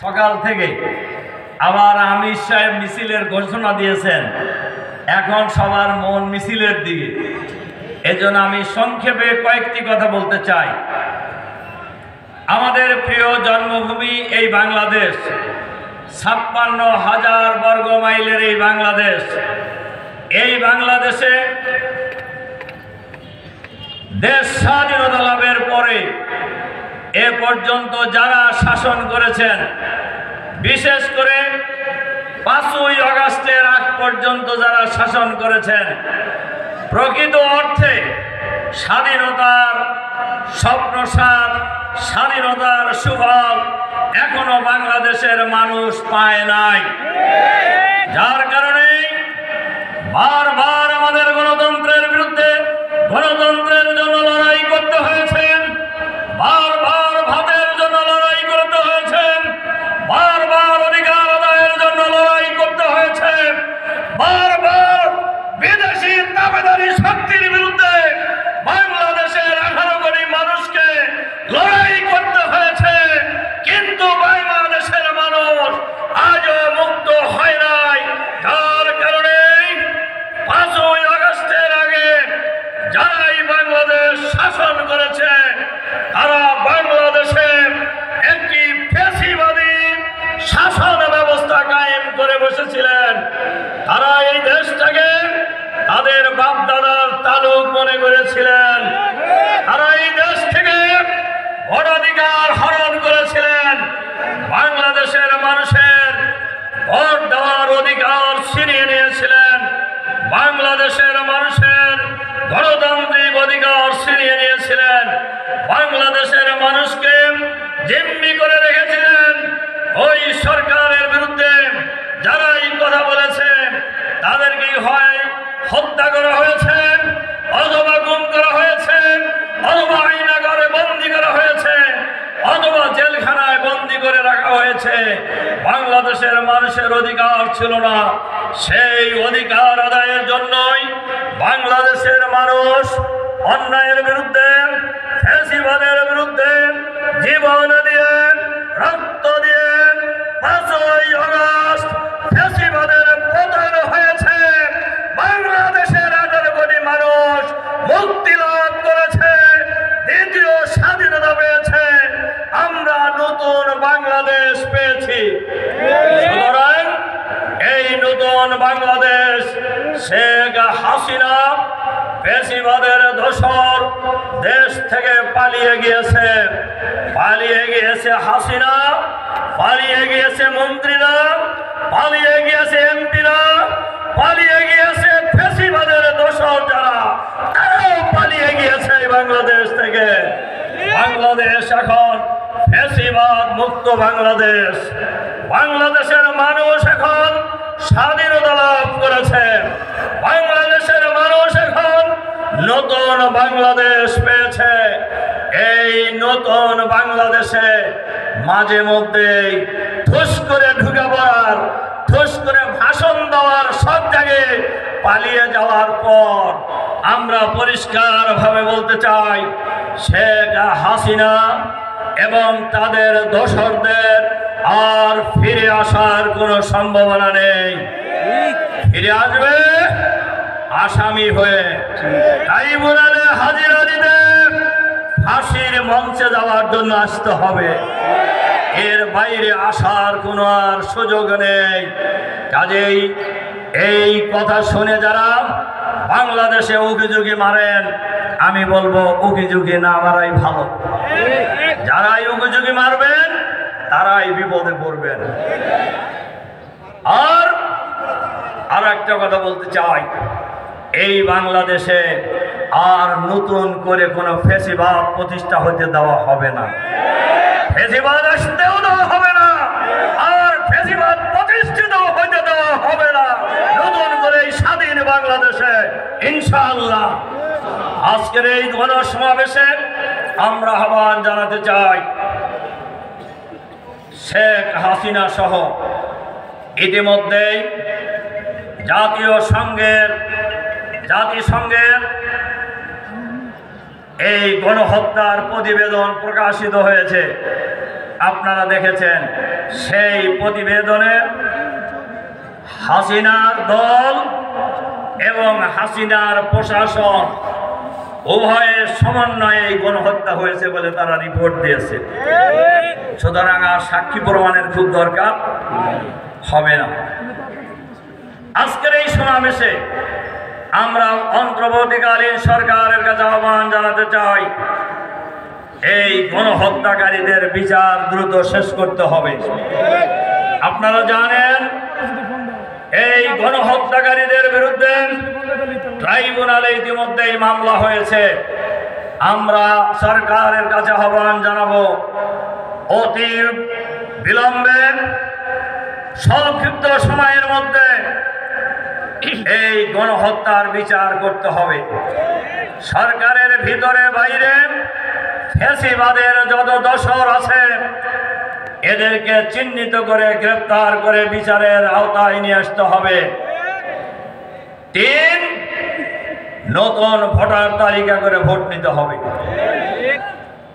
সকাল থেকে আবার আমির সাহেব মিছিলের ঘোষণা দিয়েছেন, এখন সবার মন মিছিলের দিকে। এজন্য আমি সংক্ষেপে কয়েকটি কথা বলতে চাই। আমাদের প্রিয় জন্মভূমি এই বাংলাদেশ, 56,000 বর্গ মাইলের এই বাংলাদেশ, এই বাংলাদেশে দেশ স্বাধীনতা লাভের পরে এ পর্যন্ত যারা শাসন করেছেন, বিশেষ করে 5ই আগস্টের আগ পর্যন্ত যারা শাসন করেছেন, প্রকৃত অর্থে স্বাধীনতার স্বপ্নসার, স্বাধীনতার সুফল এখনো বাংলাদেশের মানুষ পায় নাই। যার কারণে বারবার আমাদের গণতন্ত্রের বিরুদ্ধে, গণতন্ত্রের জন্য লড়াই করতে হয়েছে, বারবার ভাতের জন্য লড়াই করতে হয়েছে, বারবার অধিকার আদায়ের জন্য লড়াই করতে হয়েছে, বারবার বিদেশি দাবেদারি শক্তির বিরুদ্ধে বাংলাদেশের 18 কোটি মানুষকে লড়াই করতে হয়েছে। কিন্তু বাংলাদেশের মানুষ আজও মুক্ত হয় নাই। যার কারণে 5ই আগস্টের আগে যারাই বাংলাদেশ শাসন করেছে, তারা বাংলাদেশে একটি ফ্যাসিবাদী শাসন ব্যবস্থা কায়েম করে বসেছিলেন। তারা এই দেশটাকে তাদের বাপদাদার তালুক মনে করেছিলেন। তারা এই দেশ থেকে ভোটাধিকার হরণ করেছিলেন। বাংলাদেশের মানুষের ভোট দেওয়ার অধিকার ছিনিয়ে নিয়েছিলেন। বাংলাদেশের মানুষের গণতান্ত্রিক অধিকার ছিনিয়ে নিয়েছিলেন। বাংলাদেশের মানুষকে জিম্মি করে রেখেছিলেন। ওই সরকারের বিরুদ্ধে যারা এই কথা বলেছে, তাদেরকে হয় হত্যা করা হয়েছে, অথবা গুম করা হয়েছে, অথবা আয়নাঘরে বন্দী করা হয়েছে, অথবা জেলখানায় বন্দী করে রাখা হয়েছে। বাংলাদেশের মানুষের অধিকার ছিল না। সেই অধিকার আদায়ের জন্যই বাংলাদেশের মানুষ অন্যায়ের বিরুদ্ধে, ফ্যাসিবাদের বিরুদ্ধে জীবন দিয়ে, রক্ত দিয়ে 5ই আগস্ট ফ্যাসিবাদের পতন হয়েছে। বাংলাদেশের 18 কোটি মানুষ মুক্তি লাভ করেছে, দ্বিতীয় স্বাধীনতা পেয়েছে। আমরা নতুন বাংলাদেশ পেয়েছি। সুতরাং এই নতুন বাংলাদেশ শেখ হাসিনা ফ্যাসিবাদের দোসর দেশ থেকে পালিয়ে গিয়েছে। পালিয়ে গিয়েছে হাসিনা, পালিয়ে গিয়েছে মন্ত্রীরা, পালিয়ে গিয়েছে এমপিরা, পালিয়ে গিয়েছে ফ্যাসিবাদের দোসর যারা, তারাও পালিয়ে গিয়েছে বাংলাদেশ থেকে। বাংলাদেশ এখন ফ্যাসিবাদ মুক্ত বাংলাদেশ। বাংলাদেশের মানুষ এখন স্বাধীনতা লাভ করেছে। বাংলাদেশের মানুষ এখন নতুন বাংলাদেশ পেয়েছে। এই নতুন বাংলাদেশে মাঝে মধ্যেই ঠুস করে ঢুকে পড়ার, ঠুস করে ভাষণ দেওয়ার, সব জায়গায় পালিয়ে যাওয়ার পর আমরা পরিষ্কারভাবে বলতে চাই, শেখ হাসিনা এবং তাদের দোসরদের আর ফিরে আসার কোনো সম্ভাবনা নেই। ফিরে আসবে আসামি হয়ে, ট্রাইব্যুনালে হাজিরা দিতে, ফাঁসির মঞ্চে যাওয়ার জন্য আসতে হবে। এর বাইরে আসার কোনো আর সুযোগ নেই। কাজেই এই কথা শুনে যারা বাংলাদেশে উকিঝুঁকি মারেন, আমি বলবো উকিঝুঁকি না মারাই ভালো। যারাই উকিঝুঁকি মারবেন তারাই বিপদে পড়বেন। আর একটা কথা বলতে চাই, এই বাংলাদেশে আর নতুন করে কোনো ফ্যাসিবাদ প্রতিষ্ঠা হতে দেওয়া হবে না। ফ্যাসিবাদ আসতেও দেওয়া হবে না, আর ফ্যাসিবাদ প্রতিষ্ঠিত হতে দেওয়া হবে না নতুন করে এই স্বাধীন বাংলাদেশে, ইনশাআল্লাহ। আজকের এই গণসমাবেশে আমরা আহ্বান জানাতে চাই, শেখ হাসিনা সহ ইতিমধ্যেই জাতিসংঘের এই গণহত্যার প্রতিবেদন প্রকাশিত হয়েছে। আপনারা দেখেছেন। সেই প্রতিবেদনে হাসিনার দল এবং হাসিনার প্রশাসন উভয়ের সমন্বয়ে গণহত্যা হয়েছে বলে তারা রিপোর্ট দিয়েছে। সুতরাং আর সাক্ষী প্রমাণের খুব দরকার হবে না। আজকের এই সমাবেশে আমরা অন্তর্বর্তীকালীন সরকারের কাছে আহ্বান জানাতে চাই, এই গণহত্যাকারীদের বিচার দ্রুত শেষ করতে হবে। আপনারা জানেন এই গণহত্যাকারীদের বিরুদ্ধে ট্রাইব্যুনালে ইতিমধ্যেই মামলা হয়েছে। আমরা সরকারের কাছে আহ্বান জানাবো, অতি বিলম্বে সংক্ষিপ্ত সময়ের মধ্যে এই গণহত্যার বিচার করতে হবে। সরকারের ভিতরে বাইরে ফ্যাসিবাদের যত দোসর আছে এদেরকে চিহ্নিত করে গ্রেফতার করে বিচারের আওতায় নিয়ে আসতে হবে। 3, নতুন ভোটার তালিকা করে ভোট নিতে হবে।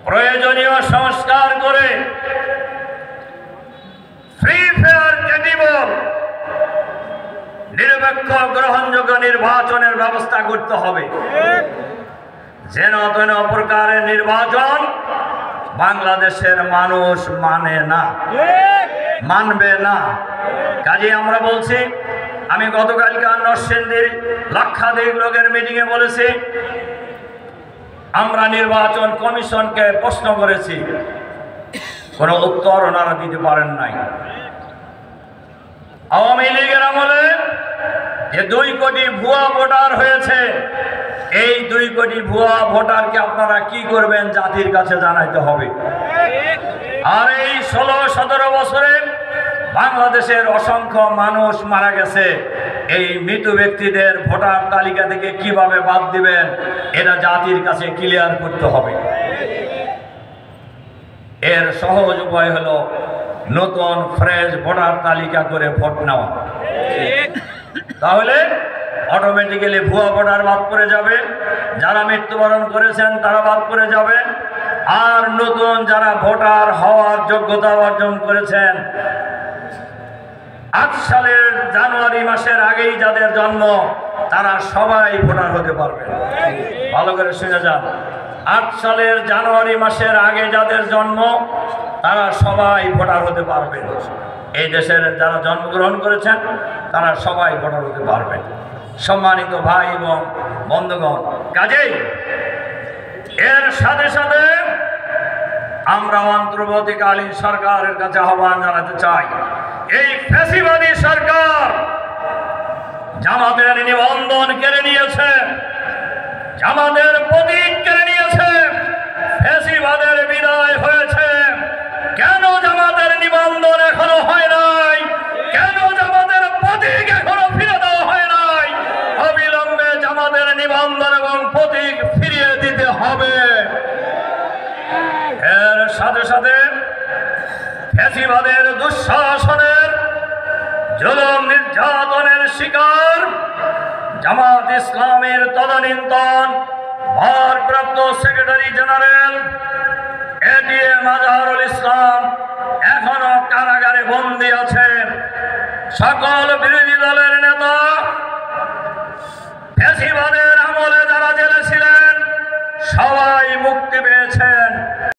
প্রয়োজনীয় সংস্কার করে ফ্রি ফেয়ার ক্রেডিবল নিরপেক্ষ গ্রহণযোগ্য নির্বাচনের ব্যবস্থা করতে হবে। যেন তেন প্রকারের নির্বাচন বাংলাদেশের মানুষ মানবে না। কাজে আমরা বলছি, আমি গতকালকে নরসিংদীর লক্ষাধিক লোকের মিটিংয়ে বলেছি, আমরা নির্বাচন কমিশনকে প্রশ্ন করেছি, কোনো উত্তর ওনারা দিতে পারেন নাই। আওয়ামী লীগের আমলে যে 2 কোটি ভুয়া ভোটার হয়েছে, এই 2 কোটি ভুয়া ভোটারকে আপনারা কি করবেন জাতির কাছে জানাইতে হবে। আর এই 16-17 বছরে বাংলাদেশের অসংখ্য মানুষ মারা গেছে, এই মৃত ব্যক্তিদের ভোটার তালিকা থেকে কিভাবে বাদ দিবেন এটা জাতির কাছে ক্লিয়ার করতে হবে। এর সহজ উপায় হলো নতুন ফ্রেশ ভোটার তালিকা করে ভোট নেওয়া। তাহলে অটোমেটিক্যালি ভুয়া ভোটার বাদ পড়ে যাবে, যারা মৃত্যুবরণ করেছেন তারা বাদ পড়ে যাবে, আর নতুন যারা ভোটার হওয়ার যোগ্যতা অর্জন করেছেন 8 সালের জানুয়ারি মাসের আগেই যাদের জন্ম তারা সবাই ভোটার হতে পারবে। ভালো করে শুনে যান, 8 সালের জানুয়ারি মাসের আগে যাদের জন্ম তারা সবাই ভোটার হতে পারবে। এই দেশের যারা জন্মগ্রহণ করেছেন তারা সবাই ভোটার হতে পারবে। সম্মানিত ভাই এবং বন্ধুগণ, কাজেই এর সাথে সাথে আমরা অন্তর্বর্তীকালীন সরকারের কাছে আহ্বান জানাতে চাই, এই ফ্যাসিবাদী সরকার জামাতের নিবন্ধন কেড়ে নিয়েছে, জামাতের প্রতীক কেড়ে নিয়েছে, ফ্যাসিবাদের বিদায় হয়েছে। কেন জামাতের নিবন্ধন এখনো হয় নাই? কেন জামাতের প্রতীক এখনো ফিরে দেওয়া হয় নাই? অবিলম্বে জামাতের নিবন্ধন এবং প্রতীক ফিরিয়ে দিতে হবে। এর সাথে সাথে ফ্যাসিবাদের দুঃশাসনের জুলুম নির্যাতনের শিকার জামাত ইসলামের তদানীন্তন ভারপ্রাপ্ত secretary general ATM Azharul Islam এখনো কারাগারে বন্দী আছেন। সকল বিরোধী দলের নেতা